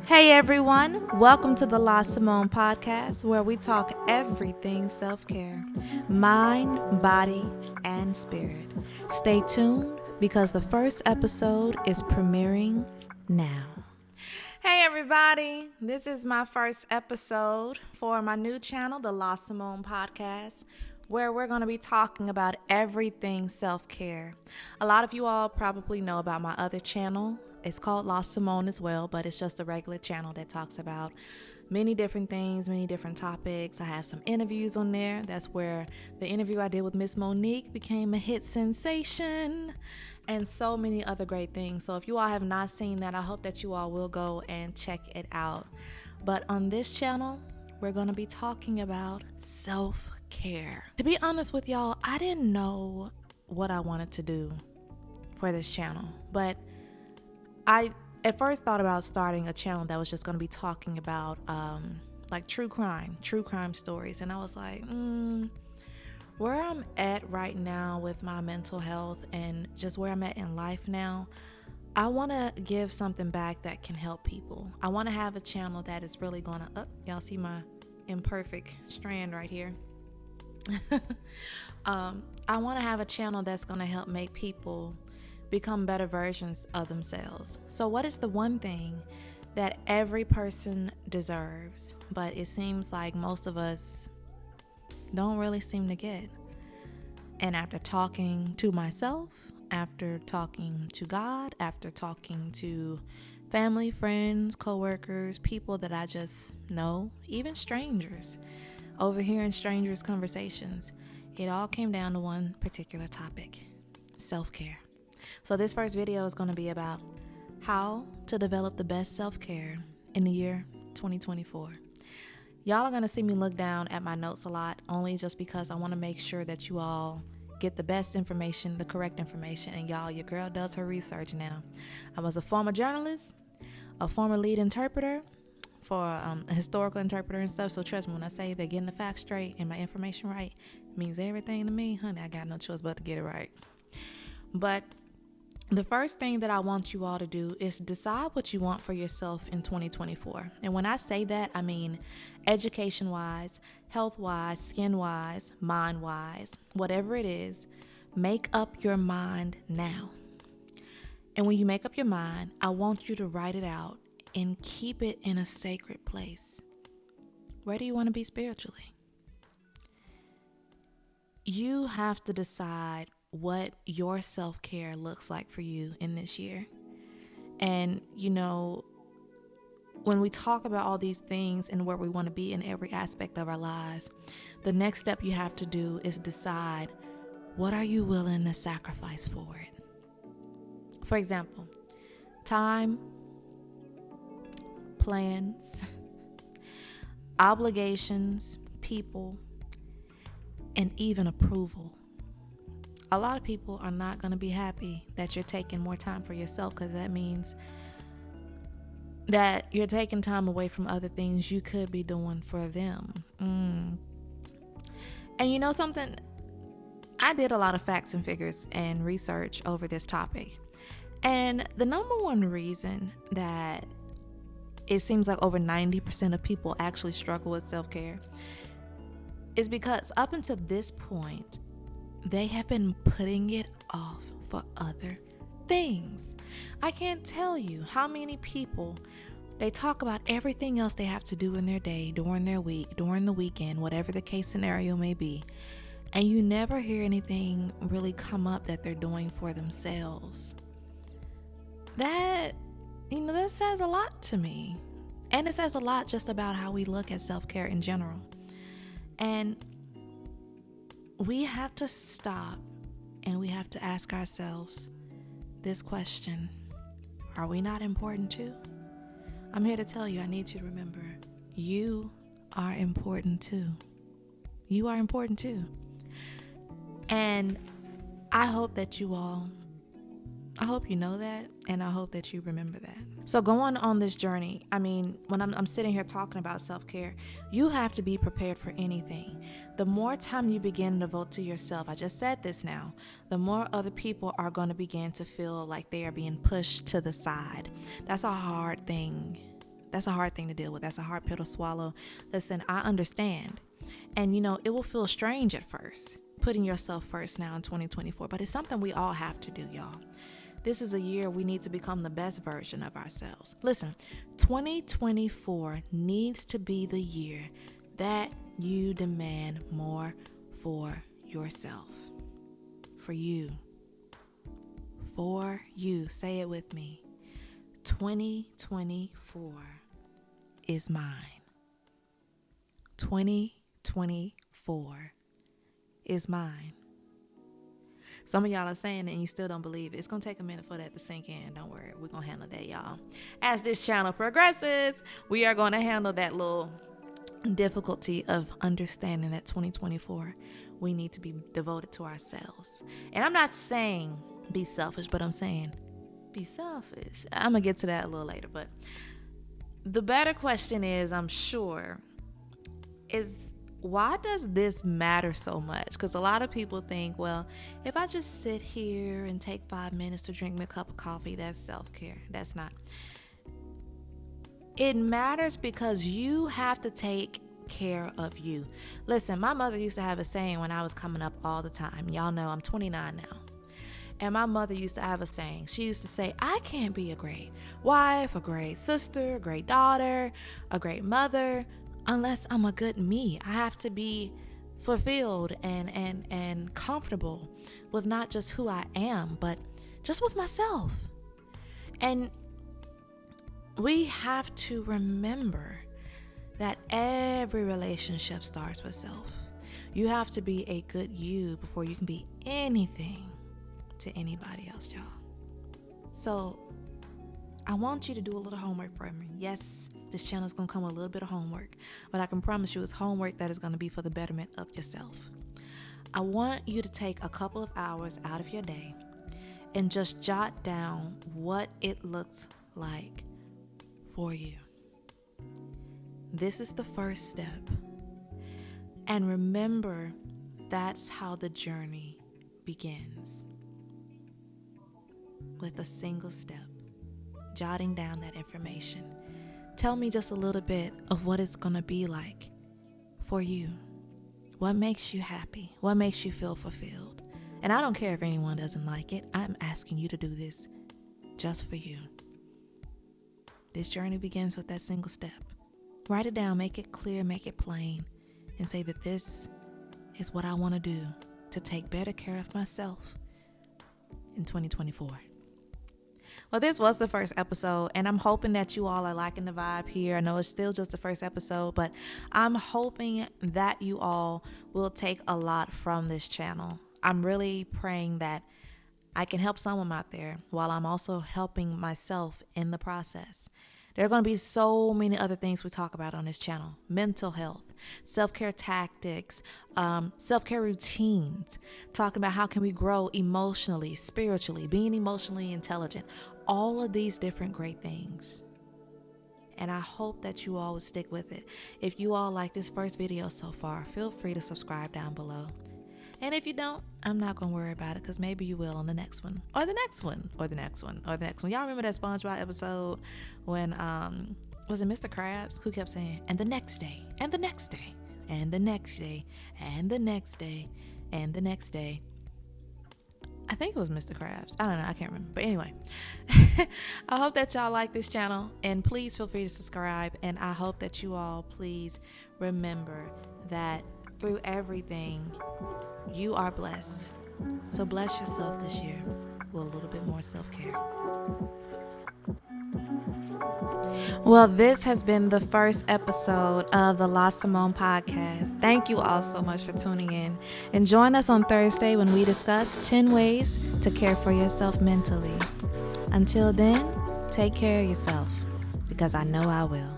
Hey everyone, welcome to the La Simone podcast where we talk everything self-care, mind, body, and spirit. Stay tuned because the first episode is premiering now. Hey everybody, this is my first episode for my new channel, the La Simone podcast, where we're going to be talking about everything self-care. A lot of you all probably know about my other channel. It's called La Simone as well, but it's just a regular channel that talks about many different things, many different topics. I have some interviews on there. That's where the interview I did with Miss Monique became a hit sensation, and so many other great things. So if you all have not seen that, I hope that you all will go and check it out. But on this channel, we're going to be talking about self-care. To be honest with y'all, I didn't know what I wanted to do for this channel, but I at first thought about starting a channel that was just going to be talking about like true crime stories. And I was like, where I'm at right now with my mental health and just where I'm at in life now, I want to give something back that can help people. I want to have a channel that is really going to, y'all see my imperfect strand right here. I want to have a channel that's going to help make people become better versions of themselves. So what is the one thing that every person deserves, but it seems like most of us don't really seem to get? And after talking to myself, after talking to God, after talking to family, friends, coworkers, people that I just know, even strangers, overhearing strangers' conversations, it all came down to one particular topic: self-care. So this first video is going to be about how to develop the best self-care in the year 2024. Y'all are going to see me look down at my notes a lot, only just because I want to make sure that you all get the best information, the correct information. And y'all, your girl does her research now. I was a former journalist, a former lead interpreter for a historical interpreter and stuff. So trust me, when I say they're getting the facts straight and my information right, it means everything to me. Honey, I got no choice but to get it right. But the first thing that I want you all to do is decide what you want for yourself in 2024. And when I say that, I mean education-wise, health-wise, skin-wise, mind-wise, whatever it is, make up your mind now. And when you make up your mind, I want you to write it out and keep it in a sacred place. Where do you want to be spiritually? You have to decide what your self-care looks like for you in this year. And you know, when we talk about all these things and where we want to be in every aspect of our lives, the next step you have to do is decide, what are you willing to sacrifice for it? For example, time, plans, obligations, people, and even approval. A lot of people are not going to be happy that you're taking more time for yourself, because that means that you're taking time away from other things you could be doing for them. And you know something? I did a lot of facts and figures and research over this topic. And the number one reason that it seems like over 90% of people actually struggle with self-care is because up until this point, they have been putting it off for other things. I can't tell you how many people, they talk about everything else they have to do in their day, during their week, during the weekend, whatever the case scenario may be. And you never hear anything really come up that they're doing for themselves. That says a lot to me. And it says a lot just about how we look at self-care in general. And we have to stop and we have to ask ourselves this question: are we not important too? I'm here to tell you, I need you to remember, you are important too. You are important too. And I hope that you all, I hope you know that, and I hope that you remember that. So going on this journey, I mean, when I'm sitting here talking about self-care, you have to be prepared for anything. The more time you begin to devote to yourself, I just said this now, the more other people are going to begin to feel like they are being pushed to the side. That's a hard thing That's a hard thing to deal with. That's a hard pill to swallow. Listen, I understand. And, it will feel strange at first, putting yourself first now in 2024. But it's something we all have to do, y'all. This is a year we need to become the best version of ourselves. Listen, 2024 needs to be the year that you demand more for yourself. For you. For you. Say it with me. 2024 is mine. 2024 is mine. Some of y'all are saying it and you still don't believe it. It's going to take a minute for that to sink in. Don't worry. We're going to handle that, y'all. As this channel progresses, we are going to handle that little difficulty of understanding that 2024, we need to be devoted to ourselves. And I'm not saying be selfish, but I'm saying be selfish. I'm going to get to that a little later. But the better question is, I'm sure, is why does this matter so much? Because a lot of people think, well, if I just sit here and take 5 minutes to drink me a cup of coffee, that's self-care. That's not. It matters because you have to take care of you. Listen, my mother used to have a saying when I was coming up all the time. Y'all know I'm 29 now. And my mother used to have a saying. She used to say, I can't be a great wife, a great sister, a great daughter, a great mother, unless I'm a good me. I have to be fulfilled and comfortable with not just who I am, but just with myself. And we have to remember that every relationship starts with self. You have to be a good you before you can be anything to anybody else, y'all. So I want you to do a little homework for me. Yes, this channel is going to come with a little bit of homework, but I can promise you it's homework that is going to be for the betterment of yourself. I want you to take a couple of hours out of your day and just jot down what it looks like for you. This is the first step. And remember, that's how the journey begins. With a single step, jotting down that information. Tell me just a little bit of what it's going to be like for you. What makes you happy? What makes you feel fulfilled? And I don't care if anyone doesn't like it. I'm asking you to do this just for you. This journey begins with that single step. Write it down, make it clear, make it plain, and say that this is what I want to do to take better care of myself in 2024. Well, this was the first episode, and I'm hoping that you all are liking the vibe here. I know it's still just the first episode, but I'm hoping that you all will take a lot from this channel. I'm really praying that I can help someone out there while I'm also helping myself in the process. There are going to be so many other things we talk about on this channel. Mental health, self-care tactics, self-care routines, talking about how can we grow emotionally, spiritually, being emotionally intelligent, all of these different great things. And I hope that you all will stick with it. If you all like this first video so far, feel free to subscribe down below. And if you don't, I'm not going to worry about it, because maybe you will on the next one, or the next one, or the next one, or the next one. Y'all remember that SpongeBob episode when, was it Mr. Krabs who kept saying, and the next day, and the next day, and the next day, and the next day, and the next day. I think it was Mr. Krabs. I don't know. I can't remember. But anyway, I hope that y'all like this channel, and please feel free to subscribe. And I hope that you all please remember that through everything, you are blessed. So bless yourself this year with a little bit more self-care. Well, this has been the first episode of the La Simone podcast. Thank you all so much for tuning in. And join us on Thursday when we discuss 10 ways to care for yourself mentally. Until then, take care of yourself, because I know I will.